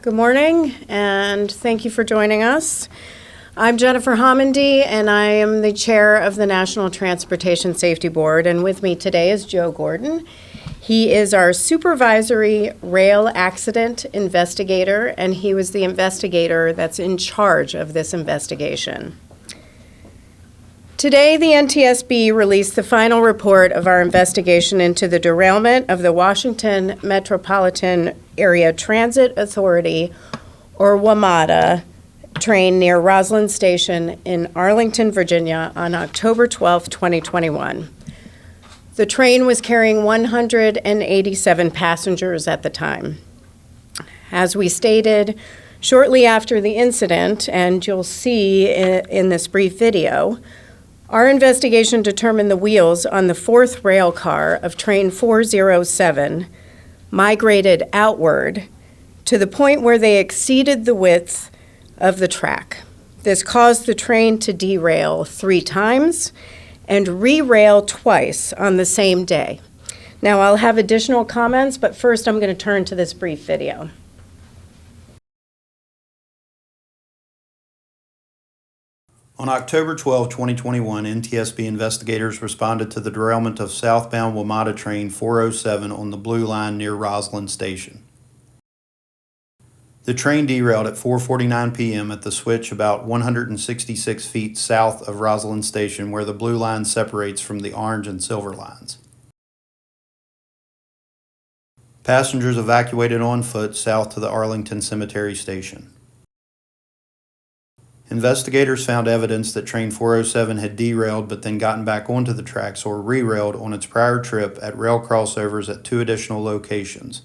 Good morning, and thank you for joining us. I'm Jennifer Homendy, and I am the chair of the National Transportation Safety Board, and with me today is Joe Gordon. He is our supervisory rail accident investigator, and he was the investigator that's in charge of this investigation. Today, the NTSB released the final report of our investigation into the derailment of the Washington Metropolitan Area Transit Authority, or WMATA, train near Roslyn Station in Arlington, Virginia on October 12, 2021. The train was carrying 187 passengers at the time. As we stated shortly after the incident, and you'll see in this brief video, our investigation determined the wheels on the fourth rail car of train 407 migrated outward to the point where they exceeded the width of the track. This caused the train to derail 3 times and re-rail twice on the same day. Now, I'll have additional comments, but first I'm going to turn to this brief video. On October 12, 2021, NTSB investigators responded to the derailment of southbound WMATA train 407 on the Blue Line near Roslyn Station. The train derailed at 4:49 p.m. at the switch about 166 feet south of Roslyn Station, where the Blue Line separates from the Orange and Silver Lines. Passengers evacuated on foot south to the Arlington Cemetery Station. Investigators found evidence that train 407 had derailed but then gotten back onto the tracks or re-railed on its prior trip at rail crossovers at 2 additional locations.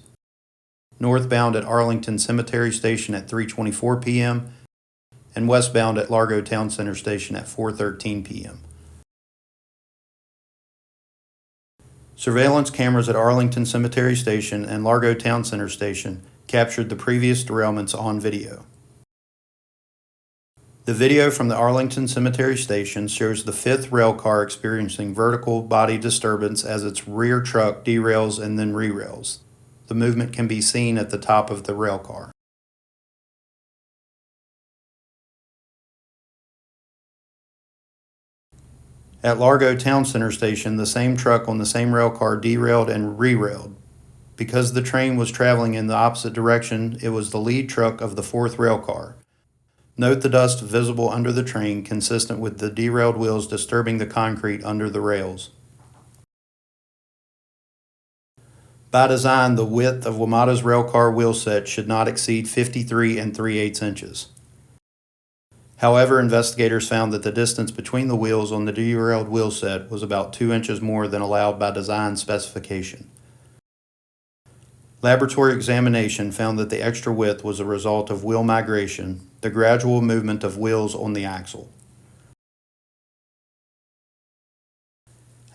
Northbound at Arlington Cemetery Station at 3:24 p.m. and westbound at Largo Town Center Station at 4:13 p.m. Surveillance cameras at Arlington Cemetery Station and Largo Town Center Station captured the previous derailments on video. The video from the Arlington Cemetery Station shows the 5th rail car experiencing vertical body disturbance as its rear truck derails and then re-rails. The movement can be seen at the top of the rail car. At Largo Town Center Station, the same truck on the same rail car derailed and re-railed. Because the train was traveling in the opposite direction, it was the lead truck of the 4th rail car. Note the dust visible under the train, consistent with the derailed wheels disturbing the concrete under the rails. By design, the width of WMATA's railcar wheel set should not exceed 53 3/8 inches. However, investigators found that the distance between the wheels on the derailed wheel set was about 2 inches more than allowed by design specification. Laboratory examination found that the extra width was a result of wheel migration, the gradual movement of wheels on the axle.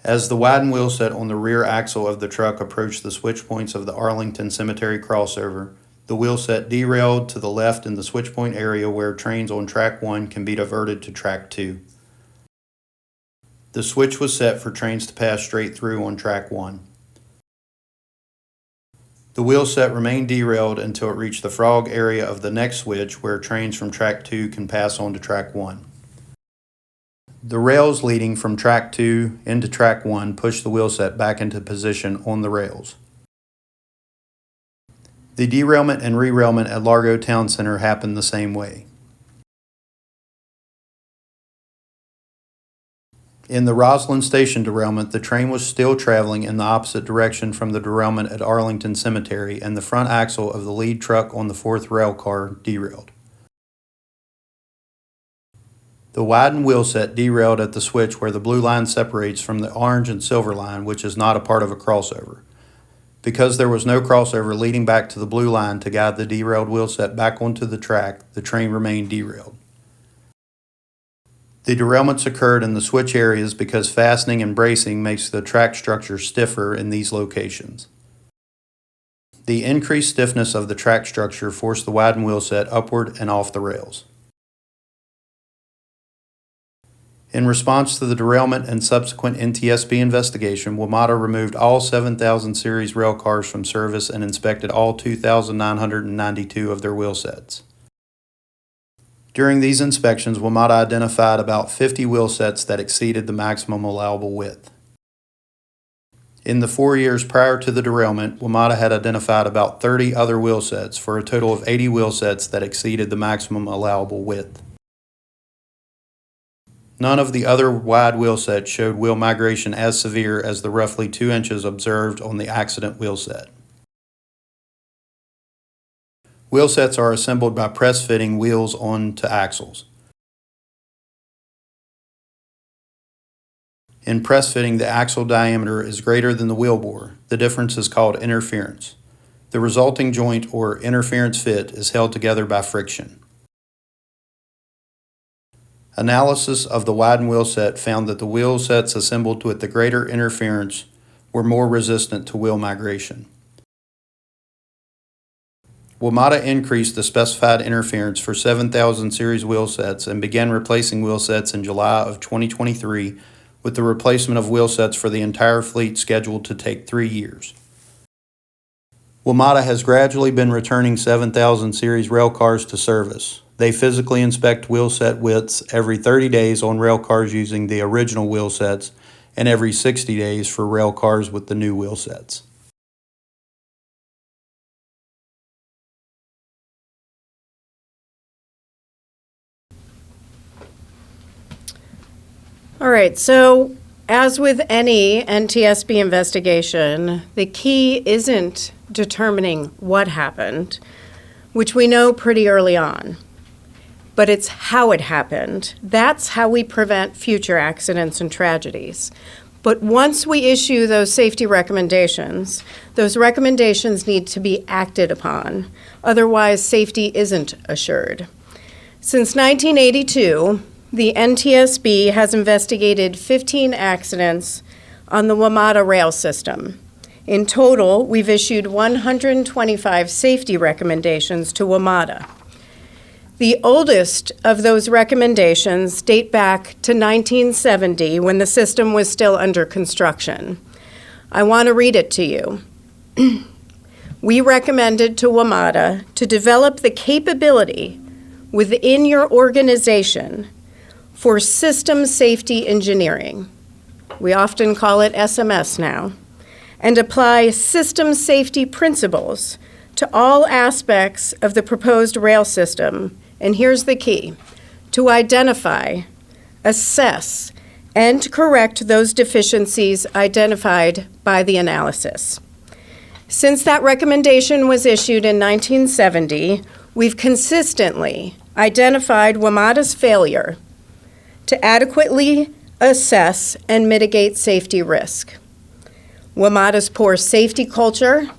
As the widened wheel set on the rear axle of the truck approached the switch points of the Arlington Cemetery crossover, the wheel set derailed to the left in the switch point area where trains on track 1 can be diverted to track 2. The switch was set for trains to pass straight through on track 1. The wheel set remained derailed until it reached the frog area of the next switch where trains from track 2 can pass on to track 1. The rails leading from track 2 into track 1 pushed the wheel set back into position on the rails. The derailment and re-railment at Largo Town Center happened the same way. In the Roslyn Station derailment, the train was still traveling in the opposite direction from the derailment at Arlington Cemetery, and the front axle of the lead truck on the 4th rail car derailed. The widened wheel set derailed at the switch where the Blue Line separates from the Orange and Silver Line, which is not a part of a crossover. Because there was no crossover leading back to the Blue Line to guide the derailed wheel set back onto the track, the train remained derailed. The derailments occurred in the switch areas because fastening and bracing makes the track structure stiffer in these locations. The increased stiffness of the track structure forced the widened wheel set upward and off the rails. In response to the derailment and subsequent NTSB investigation, WMATA removed all 7,000 series rail cars from service and inspected all 2,992 of their wheel sets. During these inspections, WMATA identified about 50 wheel sets that exceeded the maximum allowable width. In the 4 years prior to the derailment, WMATA had identified about 30 other wheel sets for a total of 80 wheel sets that exceeded the maximum allowable width. None of the other wide wheel sets showed wheel migration as severe as the roughly 2 inches observed on the accident wheel set. Wheel sets are assembled by press-fitting wheels onto axles. In press-fitting, the axle diameter is greater than the wheel bore. The difference is called interference. The resulting joint or interference fit is held together by friction. Analysis of the widened wheel set found that the wheel sets assembled with the greater interference were more resistant to wheel migration. WMATA increased the specified interference for 7,000 series wheel sets and began replacing wheel sets in July of 2023, with the replacement of wheel sets for the entire fleet scheduled to take 3 years. WMATA has gradually been returning 7,000 series rail cars to service. They physically inspect wheel set widths every 30 days on rail cars using the original wheel sets and every 60 days for rail cars with the new wheel sets. All right, so as with any NTSB investigation, the key isn't determining what happened, which we know pretty early on, but it's how it happened. That's how we prevent future accidents and tragedies. But once we issue those safety recommendations, those recommendations need to be acted upon. Otherwise, safety isn't assured. Since 1982, the NTSB has investigated 15 accidents on the WMATA rail system. In total, we've issued 125 safety recommendations to WMATA. The oldest of those recommendations date back to 1970 when the system was still under construction. I want to read it to you. We recommended to WMATA to develop the capability within your organization for system safety engineering. We often call it SMS now, and apply system safety principles to all aspects of the proposed rail system. And here's the key: to identify, assess, and correct those deficiencies identified by the analysis. Since that recommendation was issued in 1970, we've consistently identified WMATA's failure to adequately assess and mitigate safety risk, WMATA's poor safety culture,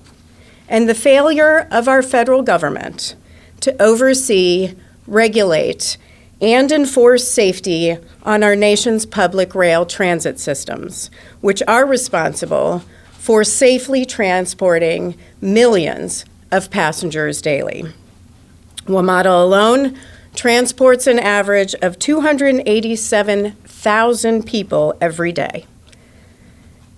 and the failure of our federal government to oversee, regulate, and enforce safety on our nation's public rail transit systems, which are responsible for safely transporting millions of passengers daily. WMATA alone transports an average of 287,000 people every day.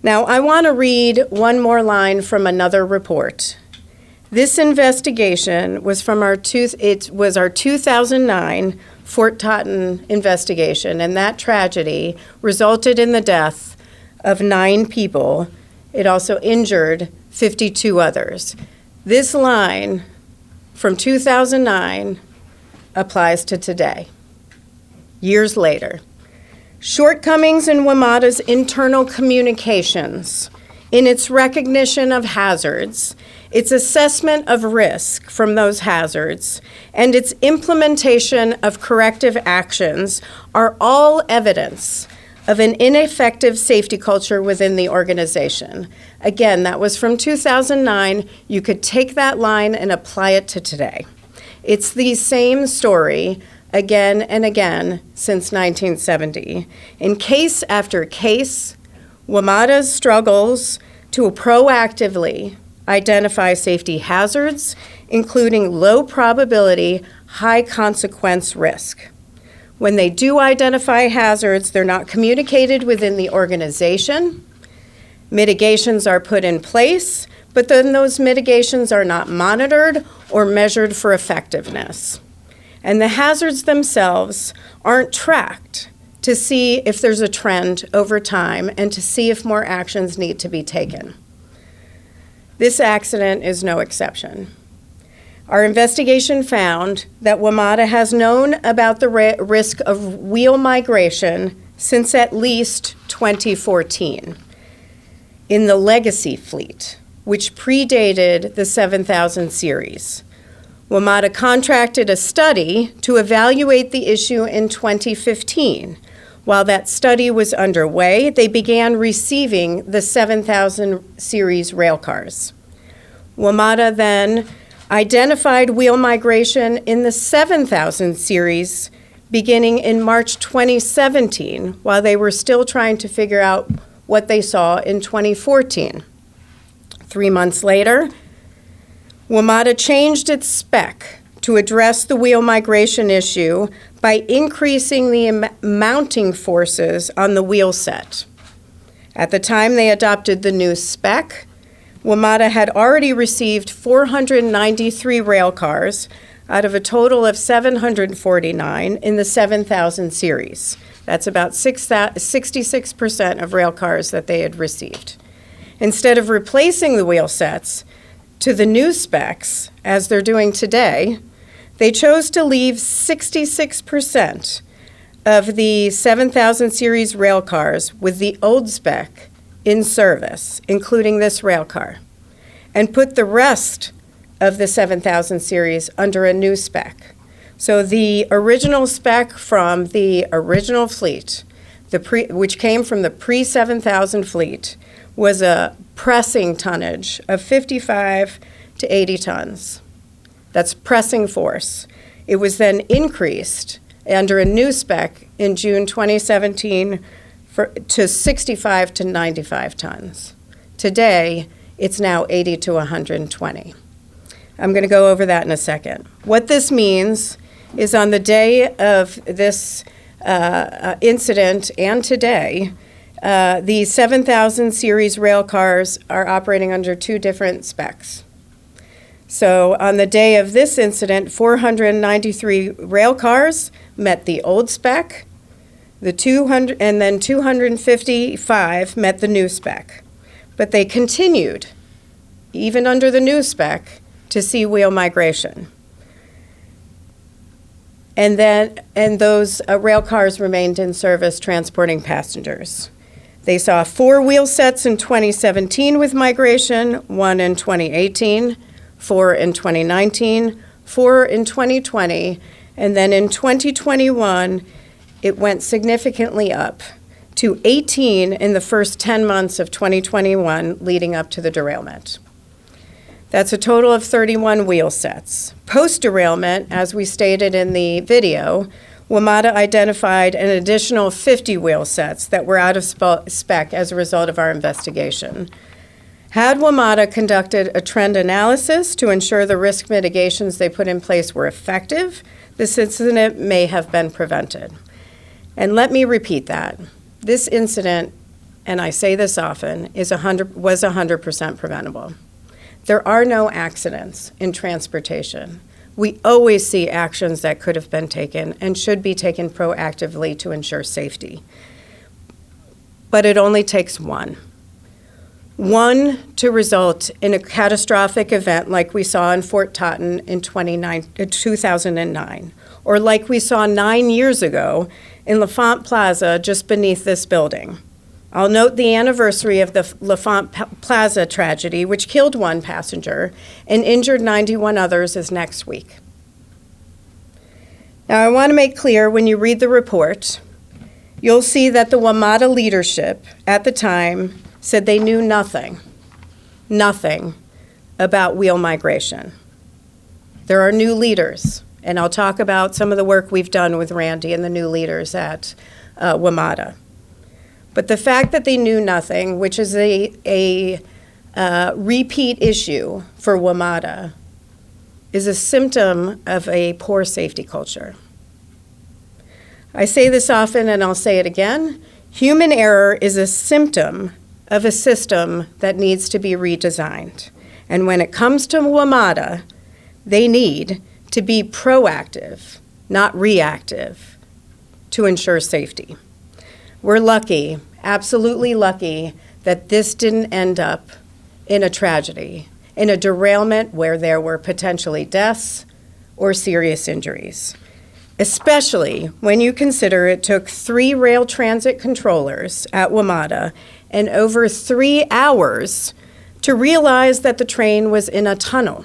Now, I want to read one more line from another report. This investigation was from our 2009 Fort Totten investigation, and that tragedy resulted in the death of 9 people. It also injured 52 others. This line from 2009 applies to today, years later. Shortcomings in WMATA's internal communications, in its recognition of hazards, its assessment of risk from those hazards, and its implementation of corrective actions are all evidence of an ineffective safety culture within the organization. Again, that was from 2009. You could take that line and apply it to today. It's the same story again and again since 1970. In case after case, WMATA struggles to proactively identify safety hazards, including low probability, high consequence risk. When they do identify hazards, they're not communicated within the organization. Mitigations are put in place, but then those mitigations are not monitored or measured for effectiveness. And the hazards themselves aren't tracked to see if there's a trend over time and to see if more actions need to be taken. This accident is no exception. Our investigation found that WMATA has known about the risk of wheel migration since at least 2014 in the legacy fleet, which predated the 7000 series. WMATA contracted a study to evaluate the issue in 2015. While that study was underway, they began receiving the 7000 series railcars. WMATA then identified wheel migration in the 7000 series beginning in March 2017, while they were still trying to figure out what they saw in 2014. 3 months later, WMATA changed its spec to address the wheel migration issue by increasing the mounting forces on the wheel set. At the time they adopted the new spec, WMATA had already received 493 rail cars out of a total of 749 in the 7000 series. That's about 66% of rail cars that they had received. Instead of replacing the wheel sets to the new specs, as they're doing today, they chose to leave 66% of the 7000 series rail cars with the old spec in service, including this rail car, and put the rest of the 7000 series under a new spec. So the original spec from the original fleet, which came from the pre-7000 fleet, was a pressing tonnage of 55 to 80 tons. That's pressing force. It was then increased under a new spec in June 2017 to 65 to 95 tons. Today, it's now 80 to 120. I'm going to go over that in a second. What this means is on the day of this incident and today, the 7000 series rail cars are operating under two different specs. So on the day of this incident, 493 rail cars met the old spec, the 200, and then 255 met the new spec. But they continued, even under the new spec, to see wheel migration. And those rail cars remained in service transporting passengers. They saw 4 wheel sets in 2017 with migration, 1 in 2018, 4 in 2019, 4 in 2020, and then in 2021, it went significantly up to 18 in the first 10 months of 2021 leading up to the derailment. That's a total of 31 wheel sets. Post-derailment, as we stated in the video, WMATA identified an additional 50 wheel sets that were out of spec as a result of our investigation. Had WMATA conducted a trend analysis to ensure the risk mitigations they put in place were effective, this incident may have been prevented. And let me repeat that. This incident, and I say this often, was 100% preventable. There are no accidents in transportation. We always see actions that could have been taken and should be taken proactively to ensure safety. But it only takes one to result in a catastrophic event like we saw in Fort Totten in 2009, or like we saw 9 years ago in L'Enfant Plaza just beneath this building. I'll note the anniversary of the L'Enfant Plaza tragedy, which killed 1 passenger and injured 91 others, is next week. Now, I want to make clear, when you read the report, you'll see that the WMATA leadership at the time said they knew nothing about wheel migration. There are new leaders, and I'll talk about some of the work we've done with Randy and the new leaders at WMATA. But the fact that they knew nothing, which is a repeat issue for WMATA, is a symptom of a poor safety culture. I say this often and I'll say it again. Human error is a symptom of a system that needs to be redesigned. And when it comes to WMATA, they need to be proactive, not reactive, to ensure safety. We're lucky, absolutely lucky, that this didn't end up in a tragedy, in a derailment where there were potentially deaths or serious injuries, especially when you consider it took 3 rail transit controllers at WMATA and over 3 hours to realize that the train was in a tunnel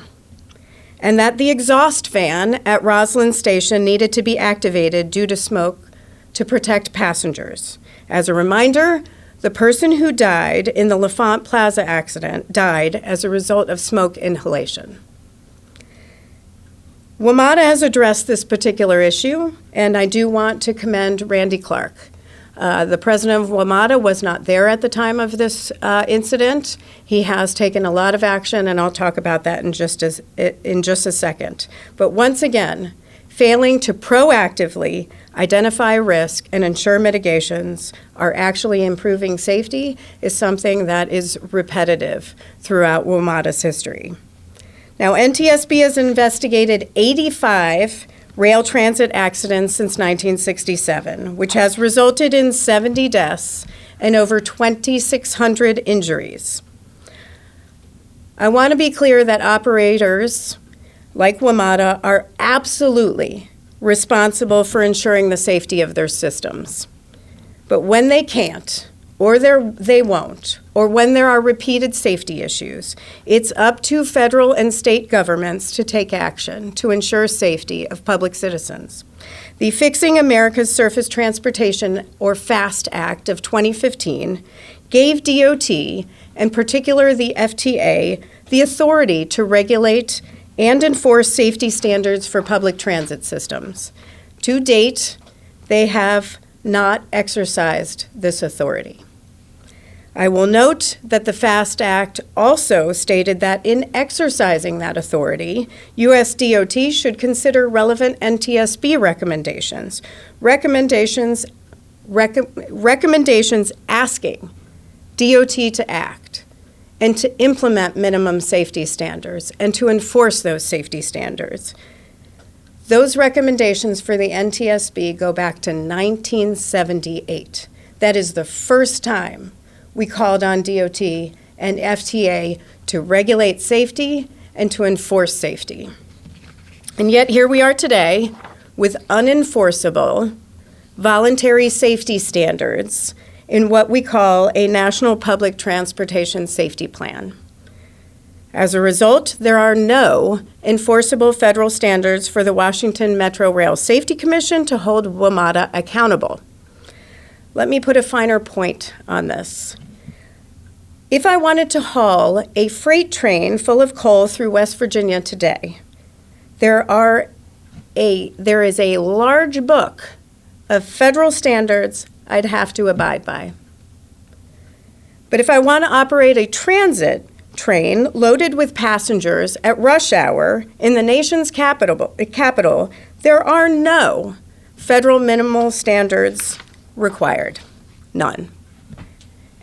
and that the exhaust fan at Roslyn Station needed to be activated due to smoke to protect passengers. As a reminder, the person who died in the L'Enfant Plaza accident died as a result of smoke inhalation. WMATA has addressed this particular issue, and I do want to commend Randy Clark. The president of WMATA was not there at the time of this incident. He has taken a lot of action, and I'll talk about that in just a second. But once again, failing to proactively identify risk and ensure mitigations are actually improving safety is something that is repetitive throughout WMATA's history. Now, NTSB has investigated 85 rail transit accidents since 1967, which has resulted in 70 deaths and over 2,600 injuries. I want to be clear that operators like WMATA are absolutely responsible for ensuring the safety of their systems. But when they can't, or they won't, or when there are repeated safety issues, it's up to federal and state governments to take action to ensure safety of public citizens. The Fixing America's Surface Transportation, or FAST Act of 2015, gave DOT, in particular the FTA, the authority to regulate and enforce safety standards for public transit systems. To date, they have not exercised this authority. I will note that the FAST Act also stated that in exercising that authority, U.S. DOT should consider relevant NTSB recommendations asking DOT to act and to implement minimum safety standards and to enforce those safety standards. Those recommendations for the NTSB go back to 1978. That is the first time we called on DOT and FTA to regulate safety and to enforce safety. And yet here we are today with unenforceable voluntary safety standards in what we call a National Public Transportation Safety Plan. As a result, there are no enforceable federal standards for the Washington Metro Rail Safety Commission to hold WMATA accountable. Let me put a finer point on this. If I wanted to haul a freight train full of coal through West Virginia today, there is a large book of federal standards I'd have to abide by. But if I want to operate a transit train loaded with passengers at rush hour in the nation's capital, there are no federal minimal standards required. None.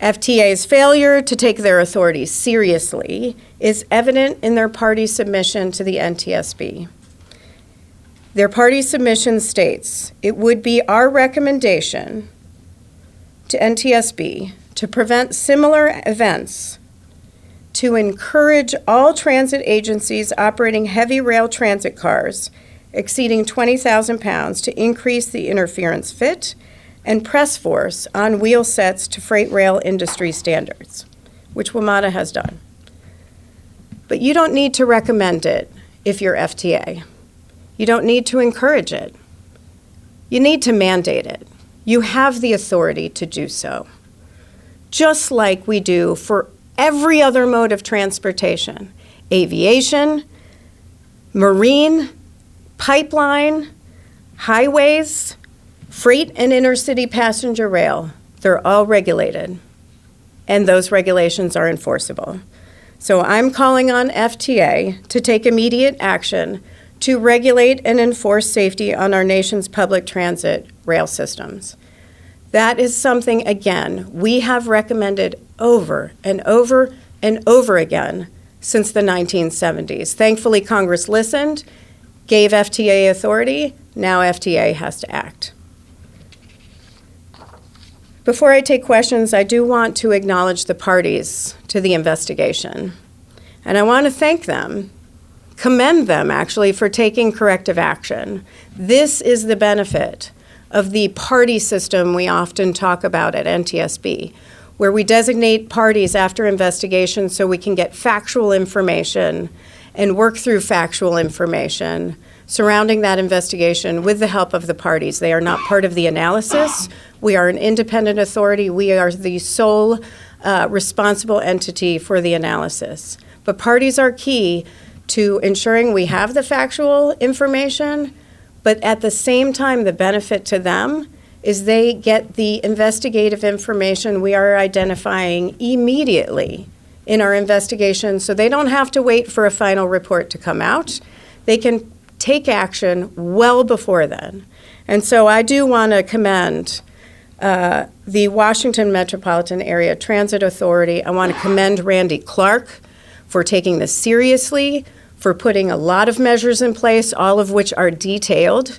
FTA's failure to take their authority seriously is evident in their party submission to the NTSB. Their party submission states, "It would be our recommendation to NTSB to prevent similar events, to encourage all transit agencies operating heavy rail transit cars exceeding 20,000 pounds to increase the interference fit and press force on wheel sets to freight rail industry standards," which WMATA has done. But you don't need to recommend it if you're FTA. You don't need to encourage it. You need to mandate it. You have the authority to do so, just like we do for every other mode of transportation: aviation, marine, pipeline, highways, freight and intercity passenger rail. They're all regulated, and those regulations are enforceable. So I'm calling on FTA to take immediate action to regulate and enforce safety on our nation's public transit rail systems. That is something, again, we have recommended over and over and over again since the 1970s. Thankfully, Congress listened, gave FTA authority. Now FTA has to act. Before I take questions, I do want to acknowledge the parties to the investigation. And I want to thank them, commend them actually, for taking corrective action. This is the benefit of the party system we often talk about at NTSB, where we designate parties after investigations so we can get factual information and work through factual information surrounding that investigation with the help of the parties. They are not part of the analysis. We are an independent authority. We are the sole responsible entity for the analysis. But parties are key to ensuring we have the factual information, but at the same time, the benefit to them is they get the investigative information we are identifying immediately in our investigation, so they don't have to wait for a final report to come out. They can take action well before then. And so I do want to commend the Washington Metropolitan Area Transit Authority. I want to commend Randy Clark for taking this seriously, for putting a lot of measures in place, all of which are detailed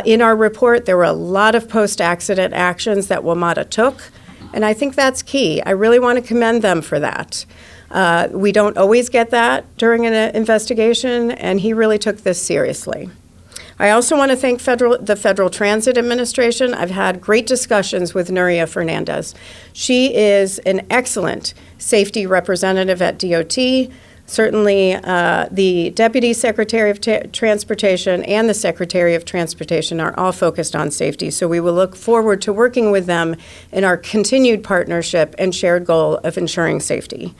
in our report. There were a lot of post-accident actions that WMATA took, and I think that's key. I really want to commend them for that. We don't always get that during an investigation, and he really took this seriously. I also want to thank the Federal Transit Administration. I've had great discussions with Nuria Fernandez. She is an excellent safety representative at DOT. Certainly, the Deputy Secretary of Transportation and the Secretary of Transportation are all focused on safety, so we will look forward to working with them in our continued partnership and shared goal of ensuring safety.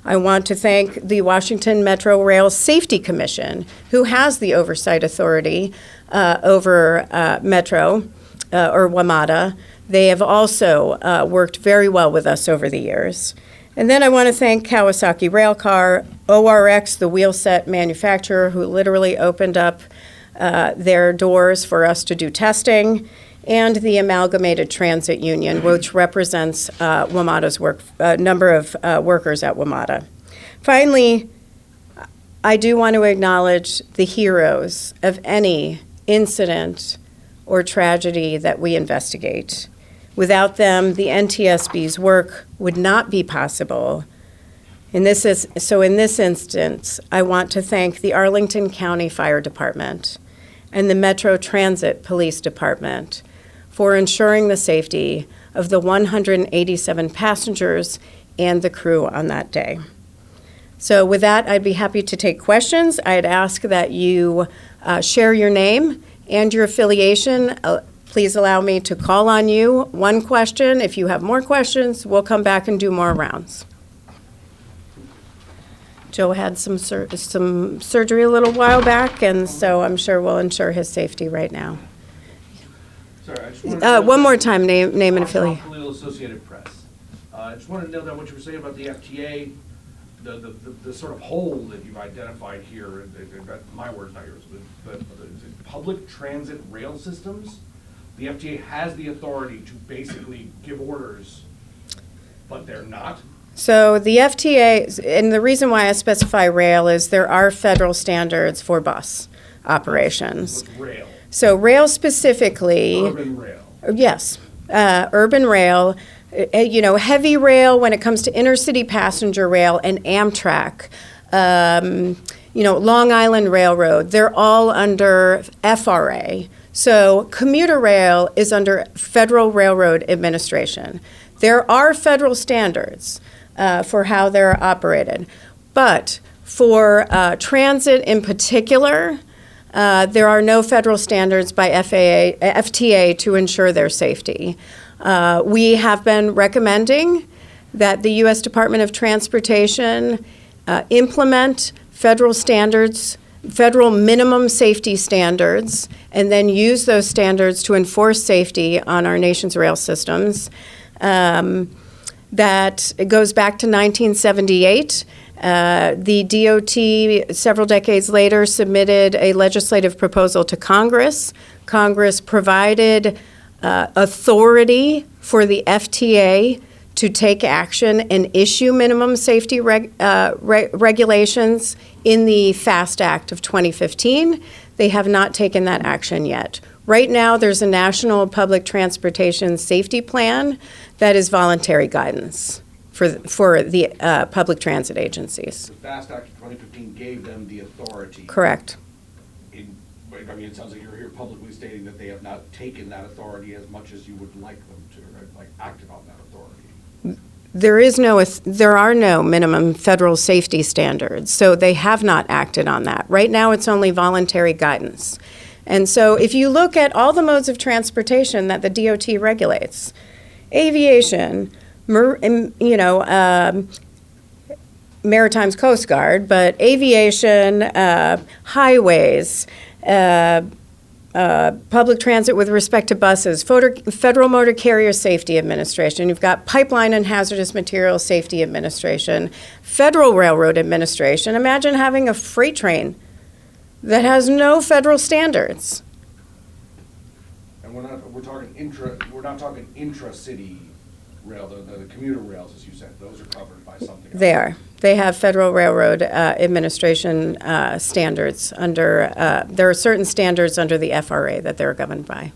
I want to thank the Washington Metro Rail Safety Commission, who has the oversight authority over Metro, or WMATA. They have also worked very well with us over the years. And then I want to thank Kawasaki Railcar, ORX, the wheelset manufacturer, who literally opened up their doors for us to do testing, and the Amalgamated Transit Union, which represents WMATA's number of workers at WMATA. Finally, I do want to acknowledge the heroes of any incident or tragedy that we investigate. Without them, the NTSB's work would not be possible. In this instance, I want to thank the Arlington County Fire Department and the Metro Transit Police Department for ensuring the safety of the 187 passengers and the crew on that day. So with that, I'd be happy to take questions. I'd ask that you share your name and your affiliation. Please allow me to call on you. One question. If you have more questions, we'll come back and do more rounds. Joe had some surgery a little while back, and so I'm sure we'll ensure his safety right now. Sorry, I just wanted One more time, name and affiliate. Associated Press. I just wanted to know that what you were saying about the FTA, the sort of hole that you've identified here, my words, not yours, but public transit rail systems. The FTA has the authority to basically give orders, but they're not. So the FTA, and the reason why I specify rail is there are federal standards for bus operations. With rail. So rail specifically. Urban rail. Yes, urban rail. Heavy rail when it comes to intercity passenger rail and Amtrak. Long Island Railroad. They're all under FRA. So commuter rail is under Federal Railroad Administration. There are federal standards for how they're operated. But for transit in particular, there are no federal standards by FTA to ensure their safety. We have been recommending that the U.S. Department of Transportation implement federal standards, federal minimum safety standards, and then use those standards to enforce safety on our nation's rail systems. that goes back to 1978. The DOT, several decades later, submitted a legislative proposal to Congress. Congress provided authority for the FTA to take action and issue minimum safety regulations in the FAST Act of 2015. They have not taken that action yet. Right now, there's a National Public Transportation Safety Plan that is voluntary guidance for the public transit agencies. The FAST Act of 2015 gave them the authority. Correct. I mean, it sounds like you're here publicly stating that they have not taken that authority as much as you would like them to, right? Like acted on that authority. There are no minimum federal safety standards, so they have not acted on that. Right now, it's only voluntary guidance. And so if you look at all the modes of transportation that the DOT regulates, aviation, Maritime's Coast Guard, but aviation, highways, public transit with respect to buses, Federal Motor Carrier Safety Administration, you've got Pipeline and Hazardous Materials Safety Administration, Federal Railroad Administration. Imagine having a freight train that has no federal standards. And we're not talking intra-city rail, the commuter rails, as you said. Those are covered by something else. They are. They have Federal Railroad Administration standards under, there are certain standards under the FRA that they're governed by.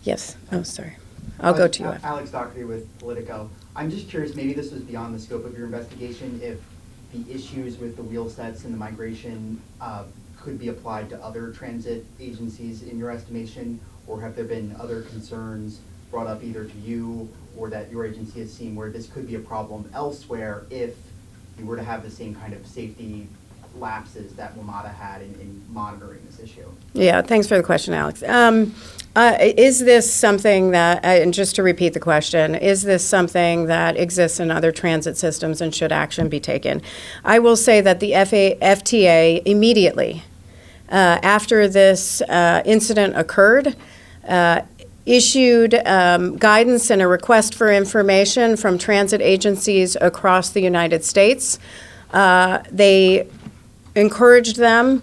Yes, oh, sorry. I'll go to you. Alex Dockery with Politico. I'm just curious, maybe this was beyond the scope of your investigation, if the issues with the wheel sets and the migration could be applied to other transit agencies in your estimation, or have there been other concerns brought up either to you or that your agency has seen where this could be a problem elsewhere if you were to have the same kind of safety lapses that WMATA had in monitoring this issue? Yeah, thanks for the question, Alex. Is this something that, and just to repeat the question, is this something that exists in other transit systems and should action be taken? I will say that the FTA immediately after this incident occurred issued guidance and a request for information from transit agencies across the United States. They encouraged them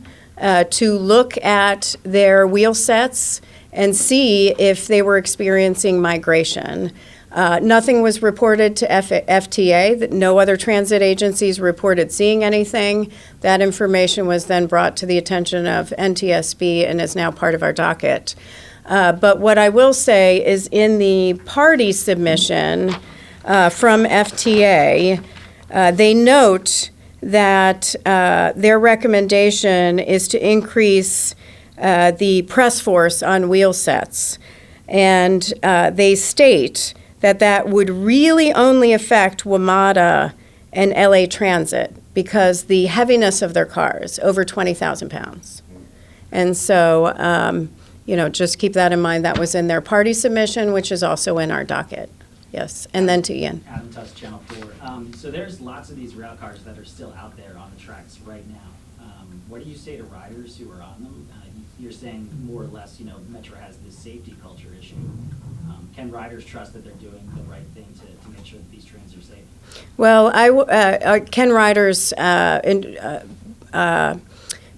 to look at their wheel sets and see if they were experiencing migration. Nothing was reported to FTA, that no other transit agencies reported seeing anything. That information was then brought to the attention of NTSB and is now part of our docket. But what I will say is in the party submission from FTA, they note that their recommendation is to increase the press force on wheel sets. And they state that that would really only affect WMATA and LA Transit because the heaviness of their cars, over 20,000 pounds. And so, just keep that in mind. That was in their party submission, which is also in our docket. Yes, and then to Ian. Adam Tuss, Channel 4. So there's lots of these rail cars that are still out there on the tracks right now. What do you say to riders who are on them? You're saying more or less, Metro has this safety culture issue. Can riders trust that they're doing the right thing to make sure that these trains are safe? Well, can riders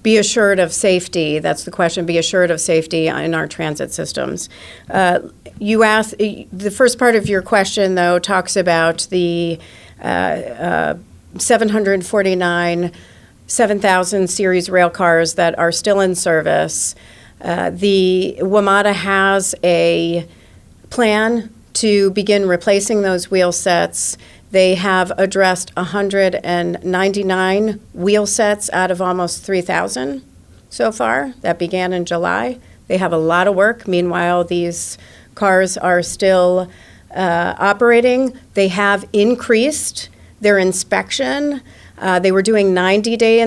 be assured of safety? That's the question. Be assured of safety in our transit systems. You asked, the first part of your question, though, talks about the 749 7000 series rail cars that are still in service. The WMATA has a plan to begin replacing those wheel sets. They have addressed 199 wheel sets out of almost 3,000 so far. That began in July. They have a lot of work. Meanwhile, these cars are still operating. They have increased their inspection. They were doing 90-day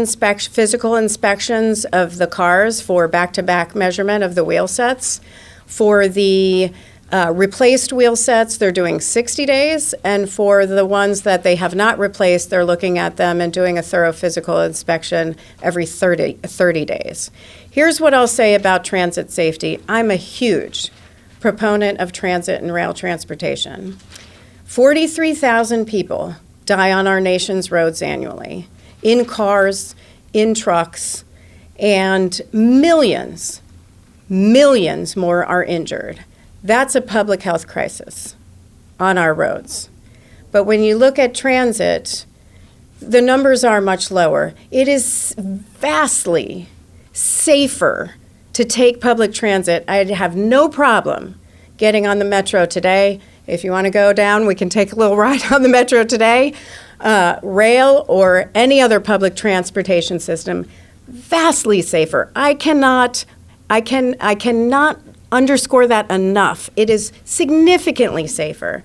physical inspections of the cars for back-to-back measurement of the wheel sets. For the replaced wheel sets, they're doing 60 days, and for the ones that they have not replaced, they're looking at them and doing a thorough physical inspection every 30 days. Here's what I'll say about transit safety. I'm a huge proponent of transit and rail transportation. 43,000 people die on our nation's roads annually, in cars, in trucks, and millions more are injured. That's a public health crisis on our roads. But when you look at transit, the numbers are much lower. It is vastly safer to take public transit. I'd have no problem getting on the Metro today. If you want to go down, we can take a little ride on the Metro today. Rail or any other public transportation system, vastly safer. I cannot underscore that enough. It is significantly safer.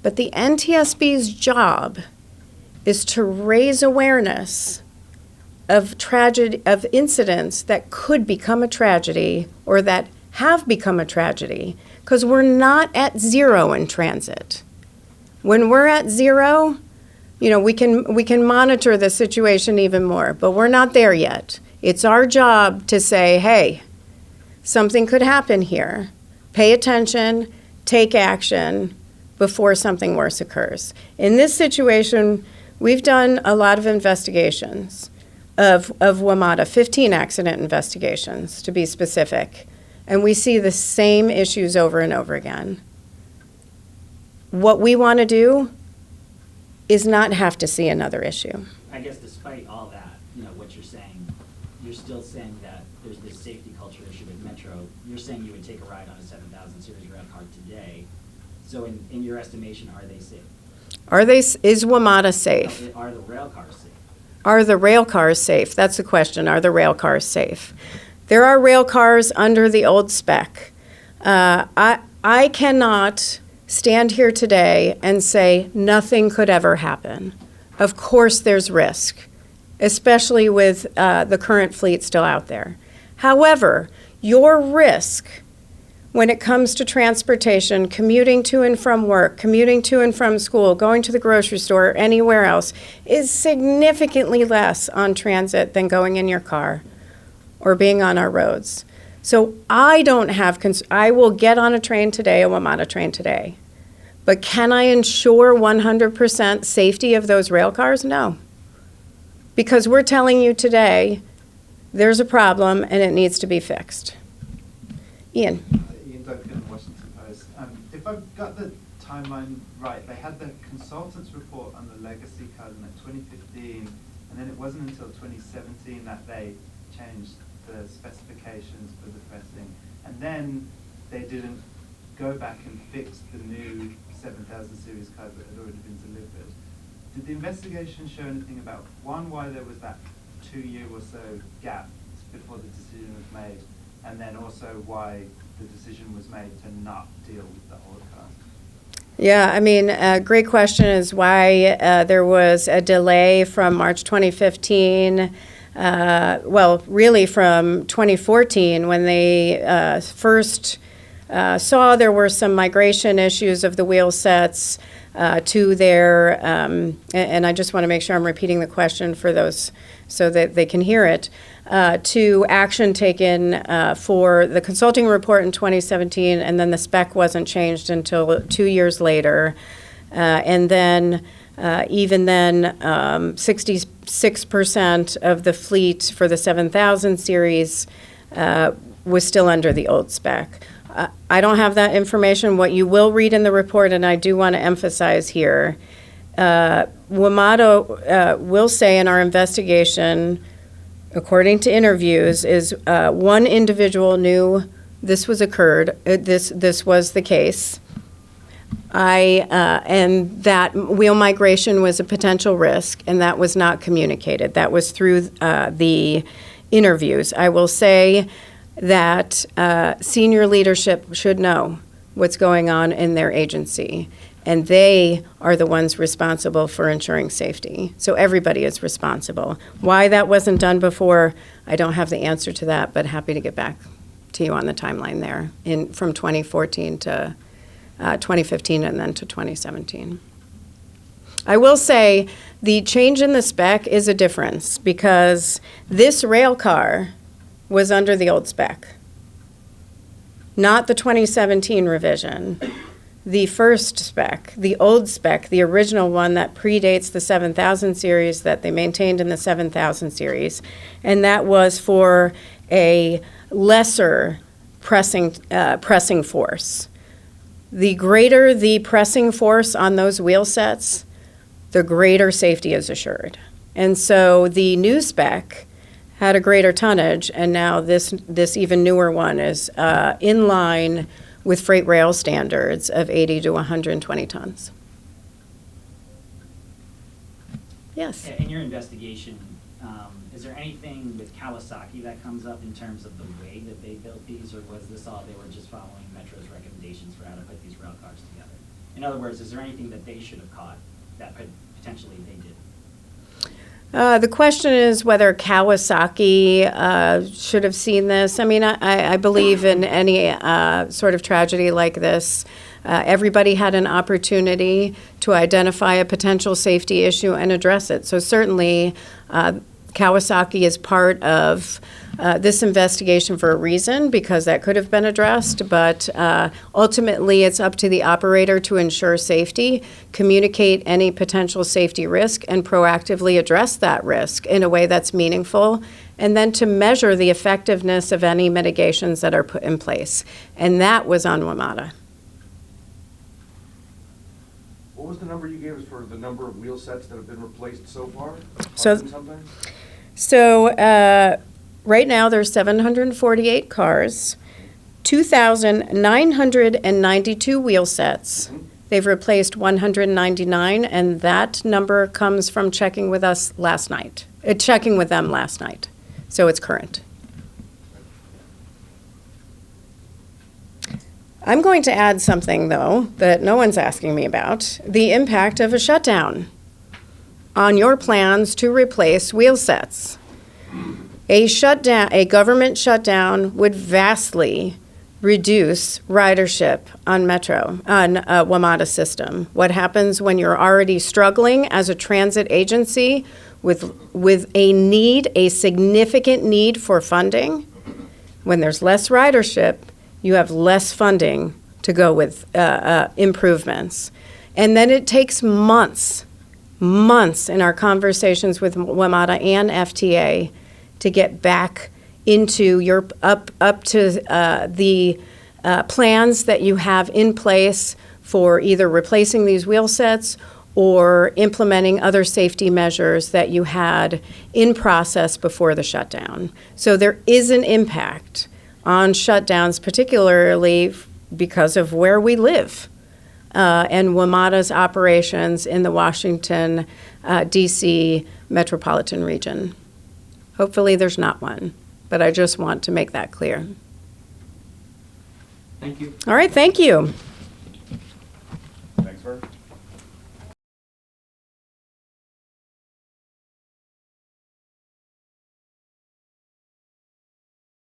But the NTSB's job is to raise awareness of incidents that could become a tragedy or that have become a tragedy, because we're not at zero in transit. When we're at zero, we can monitor the situation even more, but we're not there yet. It's our job to say, hey, something could happen here. Pay attention, take action before something worse occurs. In this situation, we've done a lot of investigations of WMATA, 15 accident investigations to be specific, and we see the same issues over and over again. What we want to do is not have to see another issue. I guess despite all that, what you're saying, you're still saying that there's this safety culture issue with Metro. You're saying you would take a ride on a 7,000 series rail car today. So in your estimation, are they safe? Is WMATA safe? Are the rail cars safe? Are the rail cars safe? That's the question. Are the rail cars safe? There are rail cars under the old spec. I cannot stand here today and say nothing could ever happen. Of course there's risk, especially with the current fleet still out there. However, your risk when it comes to transportation, commuting to and from work, commuting to and from school, going to the grocery store, or anywhere else, is significantly less on transit than going in your car or being on our roads. So I don't have, I will get on a train today, a WMATA train today. But can I ensure 100% safety of those rail cars? No. Because we're telling you today, there's a problem and it needs to be fixed. Ian. Ian Duncan, Washington Post. If I've got the timeline right, they had the consultant's report on the legacy cars in 2015, and then it wasn't until 2017 that they changed the specifications for the pressing, and then they didn't go back and fix the new 7,000 series cars that had already been delivered. Did the investigation show anything about, one, why there was that 2-year or so gap before the decision was made, and then also why the decision was made to not deal with the old cars? Yeah, I mean, a great question is why there was a delay from March 2015, well, really from 2014 when they first saw there were some migration issues of the wheel sets to their, and I just want to make sure I'm repeating the question for those so that they can hear it, to action taken for the consulting report in 2017, and then the spec wasn't changed until 2 years later. And then, even then, 66% of the fleet for the 7,000 series was still under the old spec. I don't have that information. What you will read in the report, and I do want to emphasize here, WMATA will say in our investigation, according to interviews, is one individual knew this was occurred. This was the case. And that wheel migration was a potential risk, and that was not communicated. That was through the interviews. I will say that senior leadership should know what's going on in their agency, and they are the ones responsible for ensuring safety. So everybody is responsible. Why that wasn't done before, I don't have the answer to that, but happy to get back to you on the timeline there from 2014 to 2015 and then to 2017. I will say the change in the spec is a difference because this rail car was under the old spec, not the 2017 revision. the first spec, the old spec, the original one that predates the 7000 series that they maintained in the 7000 series. And that was for a lesser pressing force. The greater the pressing force on those wheel sets, the greater safety is assured. And so the new spec had a greater tonnage, and now this even newer one is in line with freight rail standards of 80 to 120 tons. Yes? In your investigation, is there anything with Kawasaki that comes up in terms of the way that they built these, or was this all they were just following Metro's recommendations for how to put these rail cars together? In other words, is there anything that they should have caught that potentially they did? The question is whether Kawasaki should have seen this. I mean, I believe in any sort of tragedy like this, everybody had an opportunity to identify a potential safety issue and address it. So certainly, Kawasaki is part of this investigation for a reason, because that could have been addressed, but ultimately it's up to the operator to ensure safety, communicate any potential safety risk, and proactively address that risk in a way that's meaningful, and then to measure the effectiveness of any mitigations that are put in place. And that was on WMATA. What was the number you gave us for the number of wheel sets that have been replaced so far? So right now there's 748 cars, 2,992 wheel sets. They've replaced 199, and that number comes from checking with us last night, checking with them last night. So it's current. I'm going to add something, though, that no one's asking me about, the impact of a shutdown on your plans to replace wheel sets. A government shutdown would vastly reduce ridership on WMATA system. What happens when you're already struggling as a transit agency with a significant need for funding? When there's less ridership, you have less funding to go with improvements. And then it takes months in our conversations with WMATA and FTA to get back into your up to the plans that you have in place for either replacing these wheel sets or implementing other safety measures that you had in process before the shutdown. So there is an impact on shutdowns, particularly because of where we live and WMATA's operations in the Washington, D.C. metropolitan region. Hopefully there's not one, but I just want to make that clear. Thank you. All right, thank you.